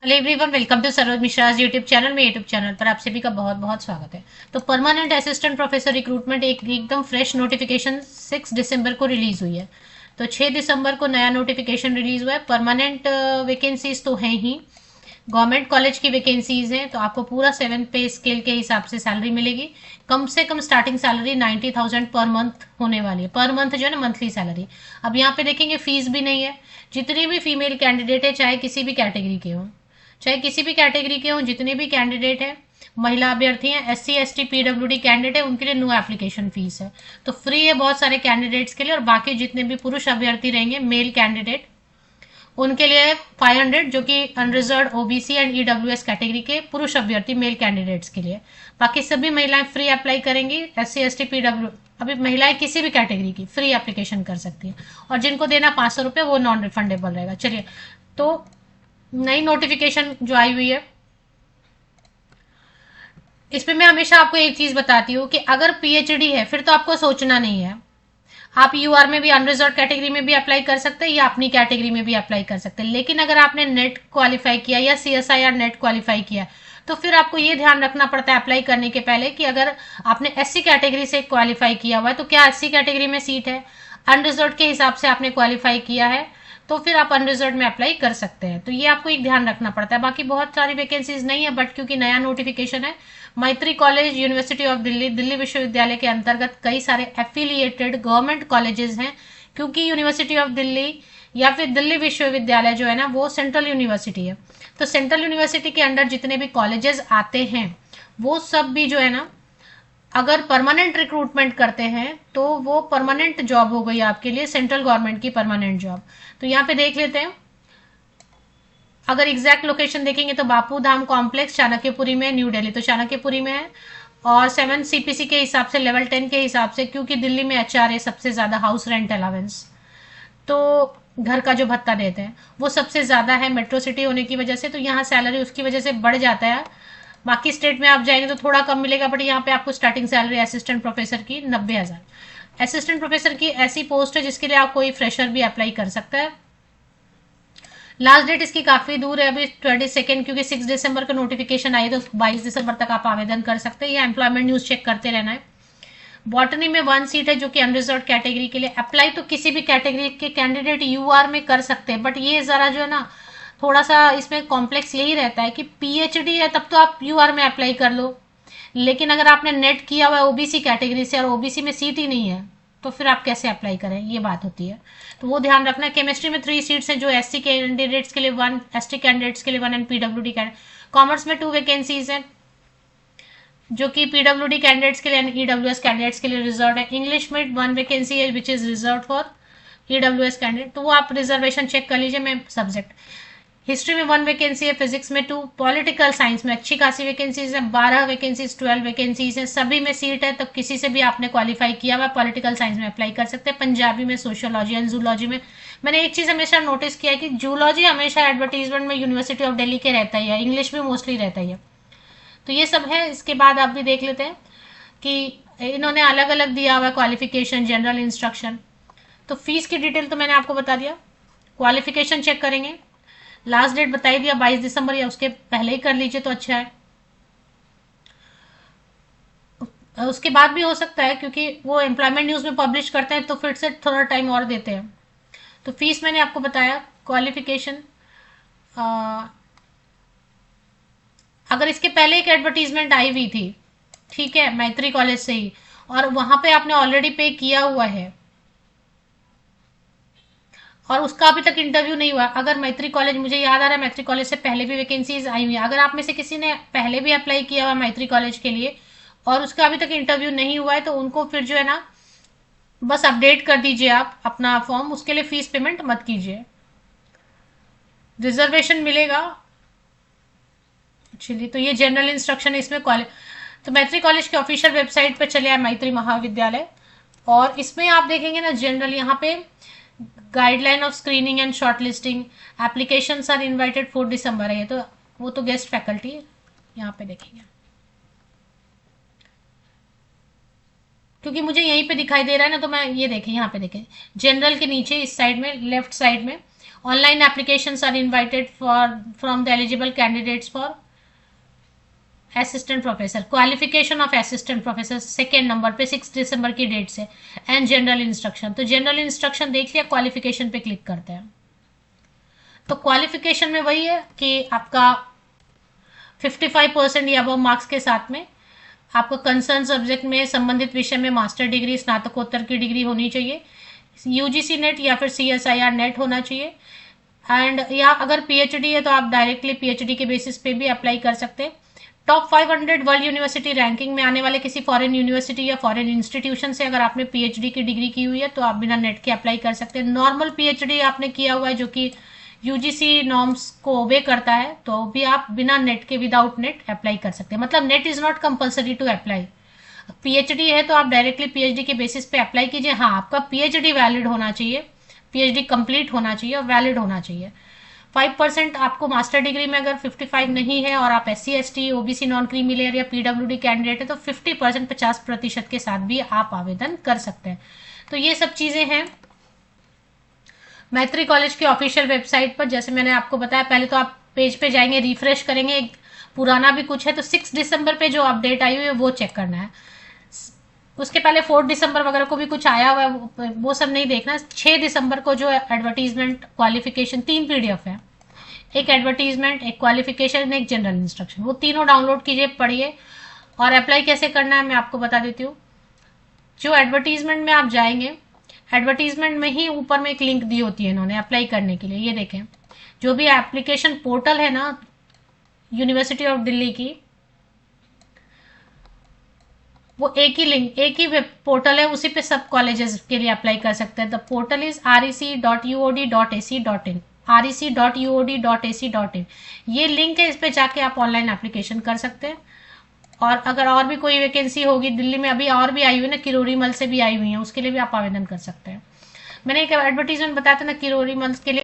Hello everyone, welcome to Saroj Mishra YouTube channel में। YouTube channel पर आप सभी का बहुत बहुत स्वागत है। तो परमानेंट असिस्टेंट प्रोफेसर रिक्रूटमेंट एक एकदम फ्रेश नोटिफिकेशन 6 दिसंबर को रिलीज हुई है। तो 6 दिसंबर को नया नोटिफिकेशन रिलीज हुआ है। परमानेंट वैकेंसीज तो हैं ही, गवर्नमेंट कॉलेज की वैकेंसीज हैं। तो आपको पूरा 7 पे स्केल के हिसाब से सैलरी मिलेगी। कम से कम स्टार्टिंग सैलरी 90,000 पर मंथ होने वाली है। पर मंथ जो है ना, मंथली सैलरी। अब यहाँ पे देखेंगे फीस भी नहीं है। जितनी भी फीमेल कैंडिडेट है, चाहे किसी भी कैटेगरी के हों, चाहे किसी भी कैटेगरी के हों, जितने भी कैंडिडेट हैं, महिला अभ्यर्थी हैं, एससी एसटी पीडब्ल्यूडी कैंडिडेट है, उनके लिए नो एप्लीकेशन फीस है। तो फ्री है बहुत सारे कैंडिडेट्स के लिए। और बाकी जितने भी पुरुष अभ्यर्थी रहेंगे, मेल कैंडिडेट, उनके लिए 500, जो कि unreserved OBC and EWS category के पुरुष अभ्यर्थी मेल कैंडिडेट्स के लिए। बाकी सभी महिलाएं फ्री अप्लाई करेंगी। एससी एसटी पीडब्ल्यू, अभी महिलाएं किसी भी कैटेगरी की फ्री एप्लीकेशन कर सकती हैं। और जिनको देना 500 रुपये, वो नॉन रिफंडेबल रहेगा। चलिए, तो नई नोटिफिकेशन जो आई हुई है, इसमें मैं हमेशा आपको एक चीज बताती हूँ कि अगर पीएचडी है फिर तो आपको सोचना नहीं है। आप यूआर में भी, अनरिजर्व कैटेगरी में भी अप्लाई कर सकते हैं, या अपनी कैटेगरी में भी अप्लाई कर सकते हैं। लेकिन अगर आपने नेट क्वालिफाई किया या सीएसआईआर नेट क्वालिफाई किया, तो फिर आपको ये ध्यान रखना पड़ता है अप्लाई करने के पहले कि अगर आपने एससी कैटेगरी से क्वालिफाई किया हुआ है, तो क्या एससी कैटेगरी में सीट है। अनरिजर्व के हिसाब से आपने क्वालिफाई किया है, तो फिर आप अनरिजर्व में अप्लाई कर सकते हैं। तो ये आपको एक ध्यान रखना पड़ता है। बाकी बहुत सारी वैकेंसीज नहीं है, बट क्योंकि नया नोटिफिकेशन है, मैत्री college, university of Delhi, Delhi विश्वविद्यालय के अंतर्गत कई सारे एफिलिएटेड गवर्नमेंट कॉलेजेस हैं। क्योंकि यूनिवर्सिटी ऑफ दिल्ली या फिर दिल्ली विश्वविद्यालय जो है ना, वो सेंट्रल यूनिवर्सिटी है। तो सेंट्रल यूनिवर्सिटी के अंडर जितने भी कॉलेजेस आते हैं, वो सब भी जो है ना, अगर परमानेंट रिक्रूटमेंट करते हैं तो वो परमानेंट जॉब हो गई आपके लिए, सेंट्रल गवर्नमेंट की परमानेंट जॉब। तो यहाँ पे देख लेते हैं। अगर एग्जैक्ट लोकेशन देखेंगे तो बापू धाम कॉम्प्लेक्स, चाणक्यपुरी में, न्यू दिल्ली। तो चाणक्यपुरी में है। और 7 सीपीसी के हिसाब से, लेवल 10 के हिसाब से, क्योंकि दिल्ली में एचआरए सबसे ज्यादा, हाउस रेंट अलावेंस, तो घर का जो भत्ता देते हैं वो सबसे ज्यादा है मेट्रो सिटी होने की वजह से। तो यहाँ सैलरी उसकी वजह से बढ़ जाता है। बाकी स्टेट में आप जाएंगे तो थोड़ा कम मिलेगा, बट यहाँ पे आपको स्टार्टिंग सैलरी असिस्टेंट प्रोफेसर की 90,000। असिस्टेंट प्रोफेसर की ऐसी पोस्ट है जिसके लिए आप कोई फ्रेशर भी अप्लाई कर सकता है। लास्ट डेट इसकी काफी दूर है, अभी 22, क्योंकि 6 दिसंबर का नोटिफिकेशन आई, तो 22 दिसंबर तक आप आवेदन कर सकते हैं, या एम्प्लॉयमेंट न्यूज चेक करते रहना है। बॉटनी में 1 सीट है, जो कि अनरिजर्व कैटेगरी के लिए। अप्लाई तो किसी भी कैटेगरी के कैंडिडेट यूआर में कर सकते हैं, बट ये जरा जो है ना, थोड़ा सा इसमें कॉम्प्लेक्स यही रहता है कि पीएचडी है तब तो आप यूआर में अप्लाई कर लो, लेकिन अगर आपने नेट किया हुआ है ओबीसी कैटेगरी से और ओबीसी में सीट ही नहीं है, तो फिर आप कैसे अप्लाई करें, ये बात होती है। तो वो ध्यान रखना। केमिस्ट्री में 3 सीट्स हैं, जो एससी कैंडिडेट्स के लिए 1, एसटी कैंडिडेट्स के लिए 1 एंड पीडब्ल्यूडी कैंडिडेट। कॉमर्स में 2 वैकेंसीज हैं, जो कि पीडब्ल्यूडी कैंडिडेट्स के लिए एंड ईडब्ल्यूएस कैंडिडेट्स के लिए रिजर्व है। इंग्लिश में 1 वैकेंसी है, which is reserve for EWS candidate, तो वो आप रिजर्वेशन चेक कर लीजिए। मैं सब्जेक्ट हिस्ट्री में 1 वैकेंसी है, फिजिक्स में 2, पॉलिटिकल साइंस में अच्छी खासी वैकेंसीज है, 12 वैकेंसीज, 12 वैकेंसीज है, सभी में सीट है। तो किसी से भी आपने क्वालिफाई किया हुआ पॉलिटिकल साइंस में अप्लाई कर सकते हैं। पंजाबी में, सोशियोलॉजी एंड जूलॉजी में। मैंने एक चीज हमेशा नोटिस किया है कि जूलॉजी हमेशा एडवर्टीजमेंट में यूनिवर्सिटी ऑफ दिल्ली के रहता ही है, इंग्लिश में मोस्टली रहता ही है। तो ये सब है। इसके बाद आप भी देख लेते हैं कि इन्होंने अलग अलग दिया हुआ क्वालिफिकेशन, जनरल इंस्ट्रक्शन। तो फीस की डिटेल तो मैंने आपको बता दिया। क्वालिफिकेशन चेक करेंगे, लास्ट डेट बता ही दिया 22 दिसंबर, या उसके पहले ही कर लीजिए तो अच्छा है। उसके बाद भी हो सकता है, क्योंकि वो एम्प्लॉयमेंट न्यूज में पब्लिश करते हैं, तो फिर से थोड़ा टाइम और देते हैं। तो फीस मैंने आपको बताया। क्वालिफिकेशन, अगर इसके पहले एक एडवर्टीजमेंट आई हुई थी, ठीक है, मैत्री कॉलेज से ही, और वहां पे आपने ऑलरेडी पे किया हुआ है और उसका अभी तक इंटरव्यू नहीं हुआ। अगर मैत्री कॉलेज, मुझे याद आ रहा है मैत्री कॉलेज से पहले भी वैकेंसीज आई हुई है, अगर आप में से किसी ने पहले भी अप्लाई किया हुआ मैत्री कॉलेज के लिए और उसका अभी तक इंटरव्यू नहीं हुआ है, तो उनको फिर जो है ना, बस अपडेट कर दीजिए आप अपना फॉर्म, उसके लिए फीस पेमेंट मत कीजिए, रिजर्वेशन मिलेगा। चलिए, तो ये जनरल इंस्ट्रक्शन है इसमें। कॉलेज, तो मैत्री कॉलेज के ऑफिशियल वेबसाइट पर चले आए, मैत्री महाविद्यालय, और इसमें आप देखेंगे ना, जनरल यहाँ पे guideline of screening and short listing, application are invited 4 दिसंबर है। ये तो वो तो गेस्ट फैकल्टी है, यहाँ पे देखेंगे, क्योंकि मुझे यहीं पे दिखाई दे रहा है ना, तो मैं ये देखें, यहाँ पे देखें जनरल के नीचे इस साइड में, लेफ्ट साइड में, online applications are invited for from the eligible candidates for assistant professor, qualification of assistant professor second number पे 6 दिसंबर की डेट से, एंड जनरल इंस्ट्रक्शन। तो जनरल इंस्ट्रक्शन देख लिया, क्वालिफिकेशन पे क्लिक करते हैं। तो क्वालिफिकेशन में वही है कि आपका 55% या अबव मार्क्स के साथ में आपको कंसर्न सब्जेक्ट में संबंधित विषय में मास्टर डिग्री, स्नातकोत्तर की डिग्री होनी चाहिए, यूजीसी नेट या फिर सीएसआईआर नेट होना चाहिए, एंड या अगर पीएचडी है तो आप डायरेक्टली पीएचडी के बेसिस पे भी अप्लाई कर सकते हैं। टॉप 500 वर्ल्ड यूनिवर्सिटी रैंकिंग में आने वाले किसी फॉरेन यूनिवर्सिटी या फॉरेन इंस्टीट्यूशन से अगर आपने पीएचडी की डिग्री की हुई है तो आप बिना नेट के अप्लाई कर सकते हैं। नॉर्मल पीएचडी आपने किया हुआ है जो कि यूजीसी नॉर्म्स को ओबे करता है तो भी आप बिना नेट के, विदाउट नेट अप्लाई कर सकते हैं। मतलब NET is not compulsory to apply. PhD है तो आप डायरेक्टली पीएचडी के बेसिस पे अप्लाई कीजिए। हाँ, आपका पीएचडी वैलिड होना चाहिए, पीएचडी कंप्लीट होना चाहिए और वैलिड होना चाहिए। 5% आपको मास्टर डिग्री में अगर 55 नहीं है और आप SC ST OBC non creamy layer या PWD कैंडिडेट है तो 50% 50% के साथ भी आप आवेदन कर सकते हैं। तो ये सब चीजें हैं मैत्री कॉलेज की ऑफिशियल वेबसाइट पर। जैसे मैंने आपको बताया, पहले तो आप पेज पे जाएंगे, रिफ्रेश करेंगे, पुराना भी कुछ है तो 6 दिसंबर पे जो अपडेट आई हुई है वो चेक करना है। उसके पहले 4 दिसंबर वगैरह को भी कुछ आया हुआ है, वो सब नहीं देखना। 6 दिसंबर को जो एडवर्टीजमेंट, क्वालिफिकेशन, 3 PDF है, एक एडवर्टीजमेंट, एक क्वालिफिकेशन, एक जनरल इंस्ट्रक्शन, वो तीनों डाउनलोड कीजिए, पढ़िए। और अप्लाई कैसे करना है मैं आपको बता देती हूँ। जो एडवर्टीजमेंट में आप जाएंगे, एडवर्टीजमेंट में ही ऊपर में एक लिंक दी होती है इन्होंने अप्लाई करने के लिए। ये देखें, जो भी एप्लीकेशन पोर्टल है ना यूनिवर्सिटी ऑफ दिल्ली की, वो एक ही लिंक, एक ही वेब पोर्टल है, उसी पे सब कॉलेजेस के लिए अप्लाई कर सकते हैं। The portal is rec.uod.ac.in, rec.uod.ac.in। ये लिंक है, इस पे जाके आप ऑनलाइन एप्लीकेशन कर सकते हैं। और अगर और भी कोई वैकेंसी होगी दिल्ली में, अभी और भी आई हुई ना, किरोरी मल से भी आई हुई है, उसके लिए भी आप आवेदन कर सकते हैं। मैंने एक एडवर्टीजमेंट बताया था ना किरोरी मल के लिए,